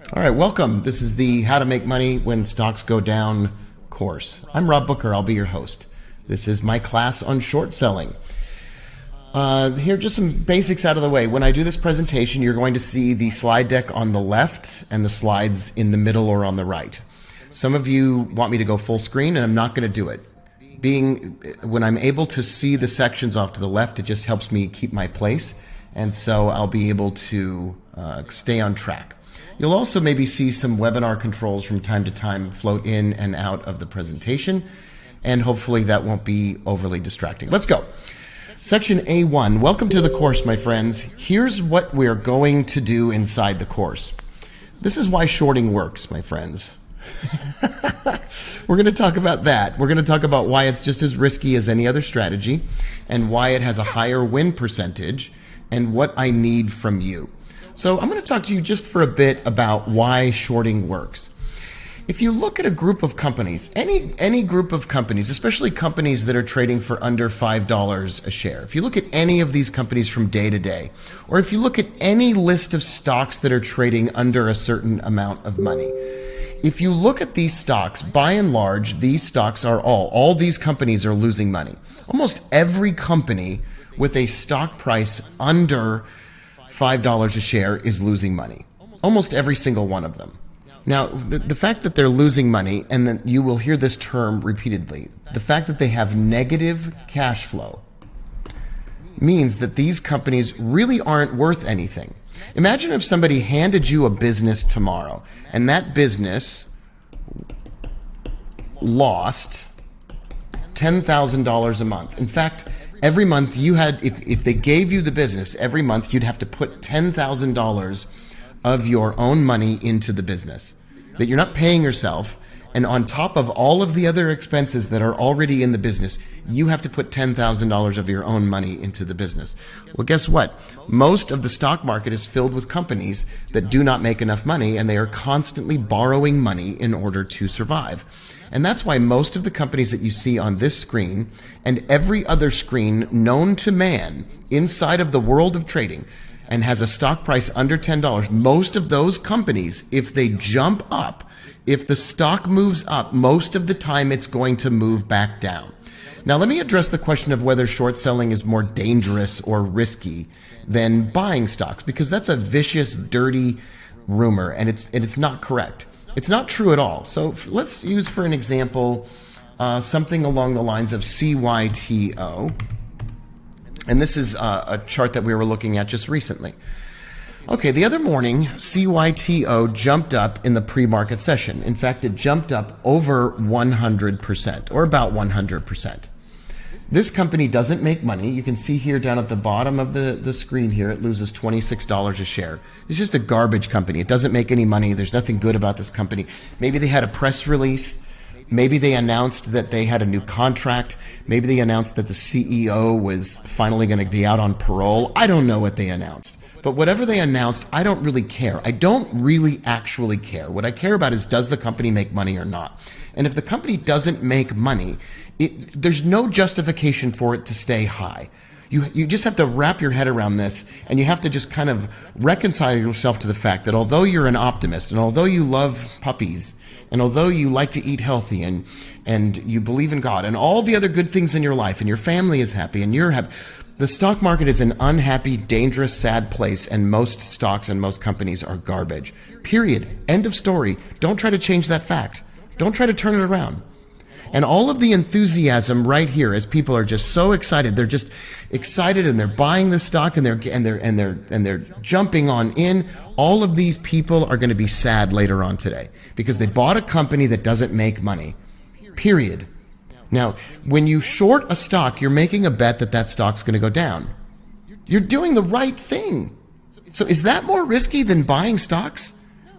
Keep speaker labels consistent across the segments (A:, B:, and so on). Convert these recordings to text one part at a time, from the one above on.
A: All right, welcome. This is the How to Make Money When Stocks Go Down course. I'm Rob Booker. I'll be your host. This is my class on short selling. Here, just some basics out of the way. When I do this presentation, you're going to see the slide deck on the left and the slides in the middle or on the right. Some of you want me to go full screen, and I'm not going to do it. When I'm able to see the sections off to the left, it just helps me keep my place, and so I'll be able to stay on track. You'll also maybe see some webinar controls from time to time float in and out of the presentation, and hopefully that won't be overly distracting. Let's go. Section A1, welcome to the course, my friends. Here's what we're going to do inside the course. This is why shorting works, my friends. We're going to talk about that. We're going to talk about why it's just as risky as any other strategy and why it has a higher win percentage and what I need from you. So I'm going to talk to you just for a bit about why shorting works. If you look at a group of companies, any group of companies, especially companies that are trading for under $5 a share, if you look at any of these companies from day to day, or if you look at any list of stocks that are trading under a certain amount of money, if you look at these stocks, by and large, these stocks are all these companies are losing money. Almost every company with a stock price under $5 a share is losing money. Almost every single one of them. Now, the fact that they're losing money, and then you will hear this term repeatedly, the fact that they have negative cash flow means that these companies really aren't worth anything. Imagine if somebody handed you a business tomorrow, and that business lost $10,000 a month. In fact, every month you had, if they gave you the business, every month you'd have to put $10,000 of your own money into the business that you're not paying yourself. And on top of all of the other expenses that are already in the business, you have to put $10,000 of your own money into the business. Well, guess what? Most of the stock market is filled with companies that do not make enough money, and they are constantly borrowing money in order to survive. And that's why most of the companies that you see on this screen and every other screen known to man inside of the world of trading and has a stock price under $10, most of those companies, if they jump up, if the stock moves up, most of the time it's going to move back down. Now, let me address the question of whether short selling is more dangerous or risky than buying stocks, because that's a vicious, dirty rumor, and it's not correct. It's not true at all. So let's use, for an example, something along the lines of CYTO. And this is a chart that we were looking at just recently. Okay, the other morning, CYTO jumped up in the pre-market session. In fact, it jumped up over 100%, or about 100%. This company doesn't make money. You can see here down at the bottom of the screen here, it loses $26 a share. It's just a garbage company. It doesn't make any money. There's nothing good about this company. Maybe they had a press release. Maybe they announced that they had a new contract. Maybe they announced that the CEO was finally going to be out on parole. I don't know what they announced. But whatever they announced, I don't really care. I don't really actually care. What I care about is, does the company make money or not? And if the company doesn't make money, there's no justification for it to stay high. You just have to wrap your head around this, and you have to just kind of reconcile yourself to the fact that although you're an optimist, and although you love puppies, and although you like to eat healthy, and you believe in God, and all the other good things in your life, and your family is happy, and you're happy, the stock market is an unhappy, dangerous, sad place, and most stocks and most companies are garbage. Period. End of story. Don't try to change that fact. Don't try to turn it around. And all of the enthusiasm right here, as people are just so excited, they're just excited, and they're buying the stock, and they're jumping on in. All of these people are going to be sad later on today because they bought a company that doesn't make money. Period. Now, when you short a stock, you're making a bet that that stock's going to go down. You're doing the right thing. So is that more risky than buying stocks?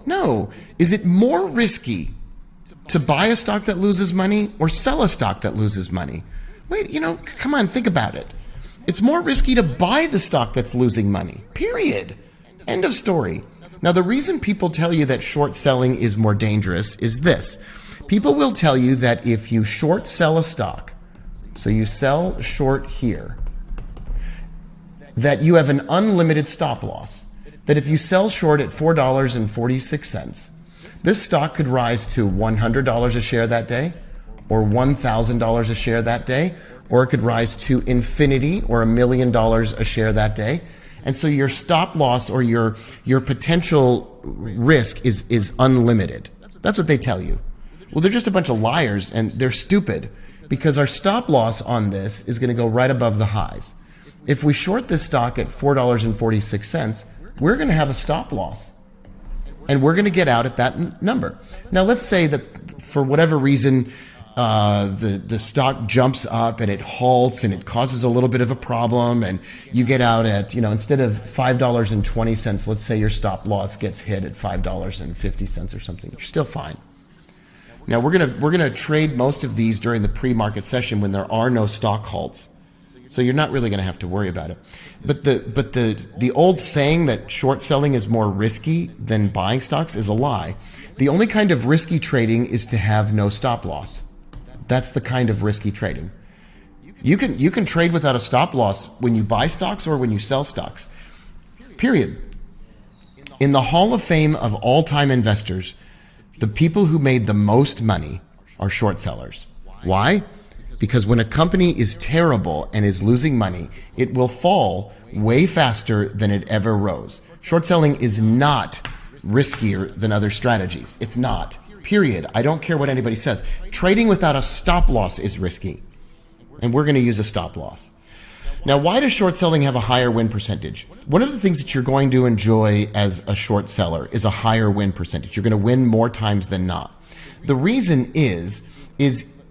A: No. Is it more risky to buy a stock that loses money or sell a stock that loses money? Wait, come on, think about it. It's more risky to buy the stock that's losing money. Period. End of story. Now, the reason people tell you that short selling is more dangerous is this. People will tell you that if you short sell a stock, so you sell short here, that you have an unlimited stop loss. that if you sell short at $4.46, this stock could rise to $100 a share that day, or $1,000 a share that day, or it could rise to infinity or $1 million a share that day. And so your stop loss or your potential risk is unlimited. That's what they tell you. Well, they're just a bunch of liars, and they're stupid, because our stop loss on this is going to go right above the highs. If we short this stock at $4.46, we're going to have a stop loss, and we're going to get out at that number. Now, let's say that for whatever reason, the stock jumps up and it halts and it causes a little bit of a problem, and you get out at, instead of $5.20, let's say your stop loss gets hit at $5.50 or something. You're still fine. Now we're gonna trade most of these during the pre-market session when there are no stock halts, so you're not really gonna have to worry about it. But the old saying that short selling is more risky than buying stocks is a lie. The only kind of risky trading is to have no stop loss. That's the kind of risky trading. You can trade without a stop loss when you buy stocks or when you sell stocks. Period. In the Hall of Fame of all-time investors, the people who made the most money are short sellers. Why? Because when a company is terrible and is losing money, it will fall way faster than it ever rose. Short selling is not riskier than other strategies. It's not. Period. I don't care what anybody says. Trading without a stop loss is risky, and we're going to use a stop loss. Now, why does short selling have a higher win percentage? One of the things that you're going to enjoy as a short seller is a higher win percentage. You're going to win more times than not. The reason is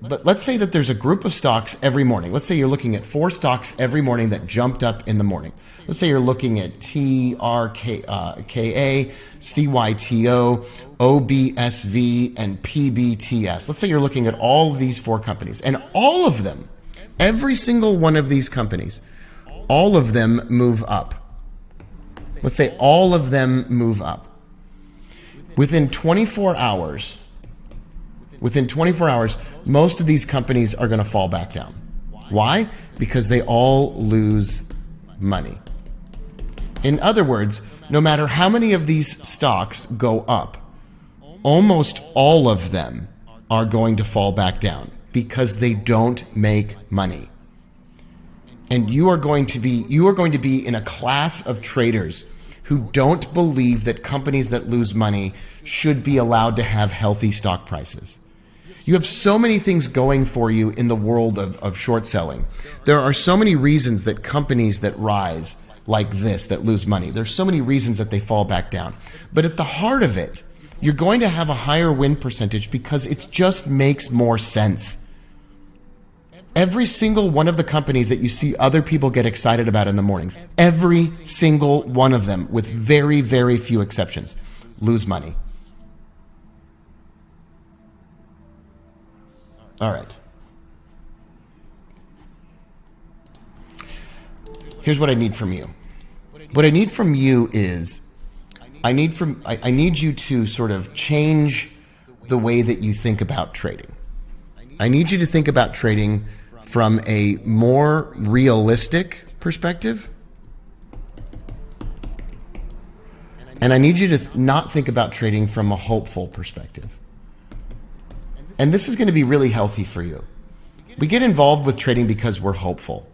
A: but let's say that there's a group of stocks every morning. Let's say you're looking at 4 stocks every morning that jumped up in the morning. Let's say you're looking at TRKA, CYTO, OBSV, and PBTS. Let's say you're looking at all of these 4 companies, and all of them, every single one of these companies, all of them move up. Let's say all of them move up. Within 24 hours, most of these companies are going to fall back down. Why? Because they all lose money. In other words, no matter how many of these stocks go up, almost all of them are going to fall back down because they don't make money. And you are going to be in a class of traders who don't believe that companies that lose money should be allowed to have healthy stock prices. You have so many things going for you in the world of short selling. There are so many reasons that companies that rise like this, that lose money, there's so many reasons that they fall back down. But at the heart of it, you're going to have a higher win percentage because it just makes more sense. Every single one of the companies that you see other people get excited about in the mornings, every single one of them, with very, very few exceptions, lose money. All right. Here's what I need from you. What I need from you is I need you to sort of change the way that you think about trading. I need you to think about trading from a more realistic perspective. And I need you to not think about trading from a hopeful perspective. And this is going to be really healthy for you. We get involved with trading because we're hopeful.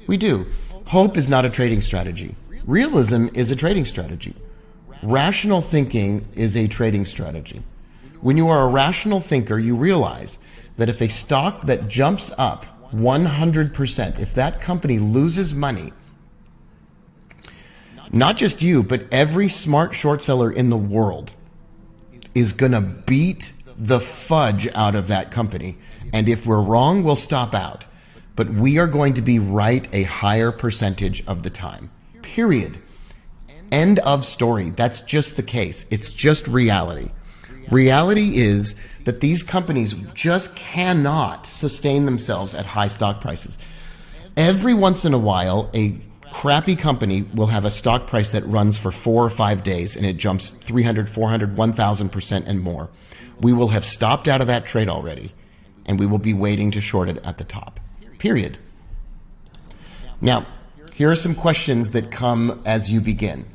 A: We do. Hope is not a trading strategy. Realism is a trading strategy. Rational thinking is a trading strategy. When you are a rational thinker, you realize that if a stock that jumps up 100%, if that company loses money, not just you, but every smart short seller in the world is going to beat the fudge out of that company. And if we're wrong, we'll stop out. But we are going to be right a higher percentage of the time. Period. End of story. That's just the case. It's just reality. Reality is that these companies just cannot sustain themselves at high stock prices. Every once in a while, a crappy company will have a stock price that runs for 4 or 5 days and it jumps 300, 400, 1,000% and more. We will have stopped out of that trade already, and we will be waiting to short it at the top. Period. Now, here are some questions that come as you begin.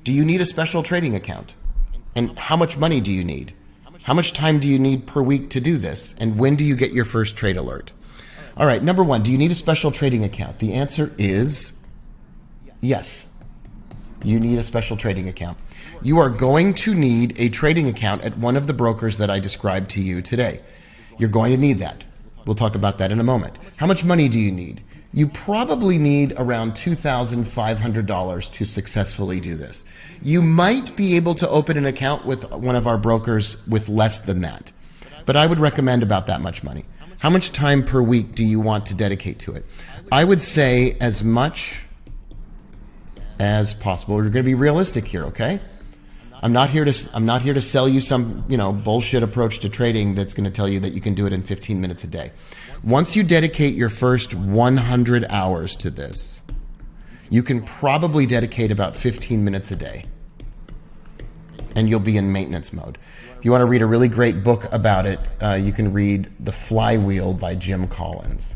A: Do you need a special trading account? And how much money do you need? How much time do you need per week to do this? And when do you get your first trade alert? All right, number one, do you need a special trading account? The answer is yes. You need a special trading account. You are going to need a trading account at one of the brokers that I described to you today. You're going to need that. We'll talk about that in a moment. How much money do you need? You probably need around $2,500 to successfully do this. You might be able to open an account with one of our brokers with less than that, but I would recommend about that much money. How much time per week do you want to dedicate to it? I would say as much as possible. We're going to be realistic here, okay? I'm not here to sell you some, bullshit approach to trading that's going to tell you that you can do it in 15 minutes a day. Once you dedicate your first 100 hours to this, you can probably dedicate about 15 minutes a day, and you'll be in maintenance mode. If you want to read a really great book about it, you can read The Flywheel by Jim Collins.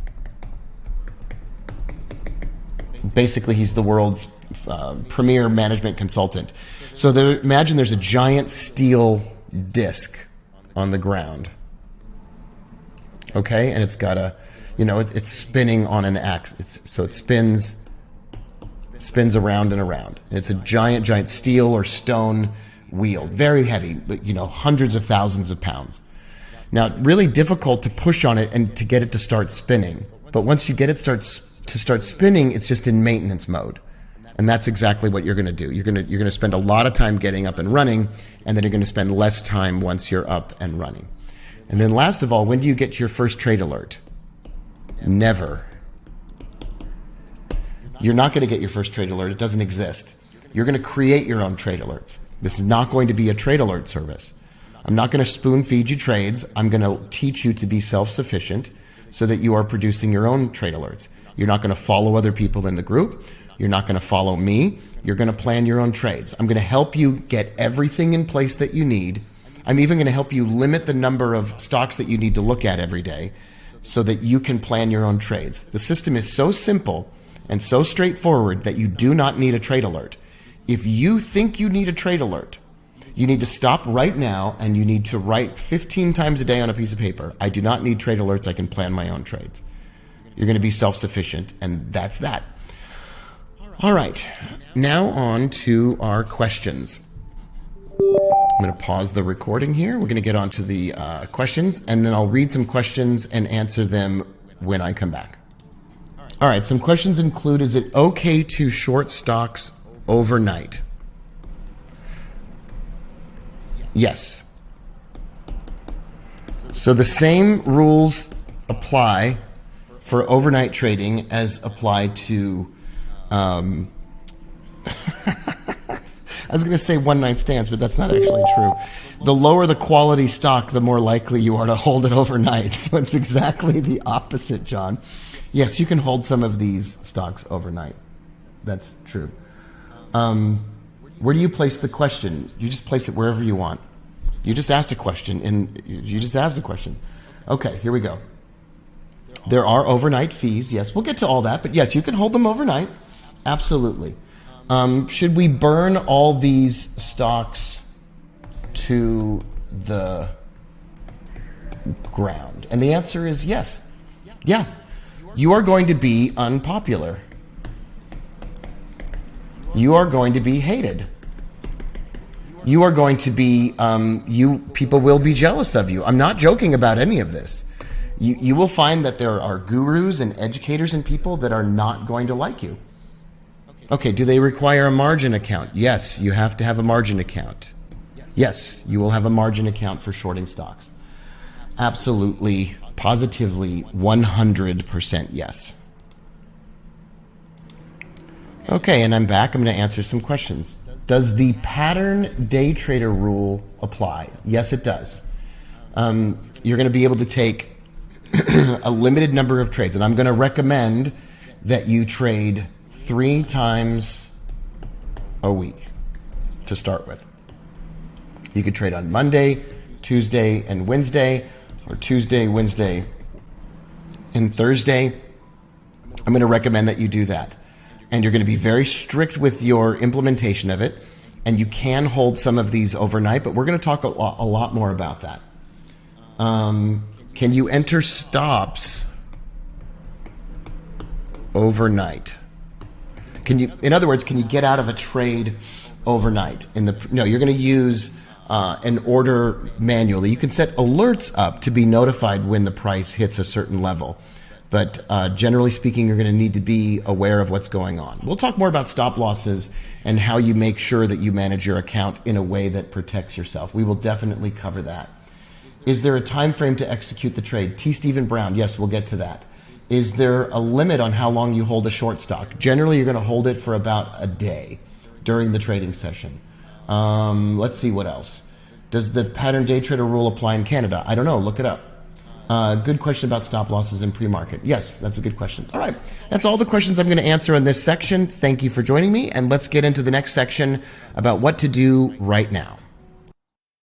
A: Basically, he's the world's premier management consultant. So imagine there's a giant steel disc on the ground. Okay, and it's got it's spinning on an axis. So it spins around and around. And it's a giant steel or stone wheel, very heavy, but hundreds of thousands of pounds. Now, really difficult to push on it and to get it to start spinning. But once you get it to start spinning, it's just in maintenance mode. And that's exactly what you're going to do. You're going to spend a lot of time getting up and running, and then you're going to spend less time once you're up and running. And then last of all, when do you get your first trade alert? Never. You're not going to get your first trade alert. It doesn't exist. You're going to create your own trade alerts. This is not going to be a trade alert service. I'm not going to spoon feed you trades. I'm going to teach you to be self-sufficient so that you are producing your own trade alerts. You're not going to follow other people in the group. You're not going to follow me. You're going to plan your own trades. I'm going to help you get everything in place that you need. I'm even going to help you limit the number of stocks that you need to look at every day so that you can plan your own trades. The system is so simple and so straightforward that you do not need a trade alert. If you think you need a trade alert, you need to stop right now and you need to write 15 times a day on a piece of paper, I do not need trade alerts, I can plan my own trades. You're going to be self-sufficient, and that's that. All right, now on to our questions. I'm going to pause the recording here. We're going to get on to the questions, and then I'll read some questions and answer them when I come back. All right, some questions include, is it okay to short stocks overnight? Yes. So the same rules apply for overnight trading as apply to I was going to say one-night stands, but that's not actually true. The lower the quality stock, the more likely you are to hold it overnight. So it's exactly the opposite, John. Yes, you can hold some of these stocks overnight. That's true. Where do you place the question? You just place it wherever you want. You just asked a question, and you just asked a question. Okay, here we go. There are overnight fees. Yes, we'll get to all that. But yes, you can hold them overnight. Absolutely. Should we burn all these stocks to the ground? And the answer is yes. Yeah. You are going to be unpopular. You are going to be hated. You are going to be, people will be jealous of you. I'm not joking about any of this. You will find that there are gurus and educators and people that are not going to like you. Okay, do they require a margin account? Yes, you have to have a margin account. Yes, you will have a margin account for shorting stocks. Absolutely, positively, 100% yes. Okay, and I'm back. I'm going to answer some questions. Does the pattern day trader rule apply? Yes, it does. You're going to be able to take a limited number of trades, and I'm going to recommend that you trade 3 times a week to start with. You could trade on Monday, Tuesday, and Wednesday, or Tuesday, Wednesday, and Thursday. I'm going to recommend that you do that. And you're going to be very strict with your implementation of it. and you can hold some of these overnight, but we're going to talk a lot more about that. Can you enter stops overnight? Can you, in other words, can you get out of a trade overnight? No, you're going to use an order manually. You can set alerts up to be notified when the price hits a certain level. But generally speaking, you're going to need to be aware of what's going on. We'll talk more about stop losses and how you make sure that you manage your account in a way that protects yourself. We will definitely cover that. Is there a time frame to execute the trade? T. Stephen Brown, yes, we'll get to that. Is there a limit on how long you hold a short stock? Generally, you're going to hold it for about a day during the trading session. Let's see what else. Does the pattern day trader rule apply in Canada? I don't know. Look it up. Good question about stop losses in pre-market. Yes, that's a good question. All right. That's all the questions I'm going to answer in this section. Thank you for joining me. And let's get into the next section about what to do right now.